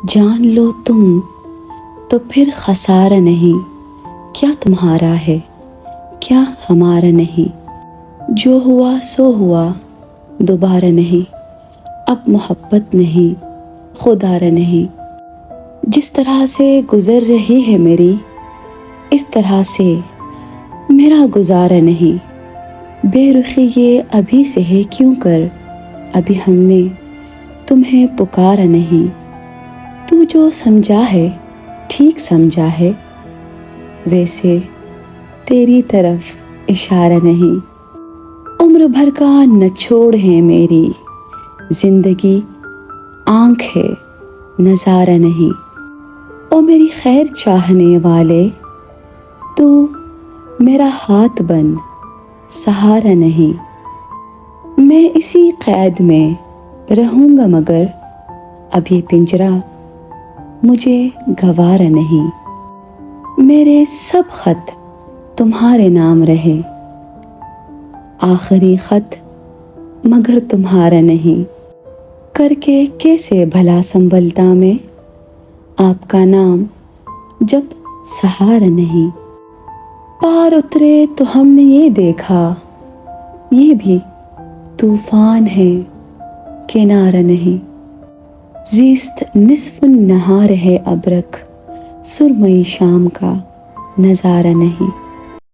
جان لو تم تو پھر خسارہ نہیں، کیا تمہارا ہے کیا ہمارا نہیں، جو ہوا سو ہوا دوبارہ نہیں، اب محبت نہیں خودارہ نہیں، جس طرح سے گزر رہی ہے میری اس طرح سے میرا گزارا نہیں، بے رخی یہ ابھی سے ہے کیوں کر ابھی ہم نے تمہیں پکارا نہیں، تو جو سمجھا ہے ٹھیک سمجھا ہے ویسے تیری طرف اشارہ نہیں، عمر بھر کا نچوڑ ہے میری زندگی آنکھ ہے نظارہ نہیں، او میری خیر چاہنے والے تو میرا ہاتھ بن سہارا نہیں، میں اسی قید میں رہوں گا مگر اب یہ پنجرہ مجھے گوارا نہیں، میرے سب خط تمہارے نام رہے آخری خط مگر تمہارا نہیں، کر کے کیسے بھلا سنبھلتا میں آپ کا نام جب سہارا نہیں، پار اترے تو ہم نے یہ دیکھا یہ بھی طوفان ہے کنارہ نہیں، زیست نصف نہار ہے ابرق سرمئی شام کا نظارہ نہیں۔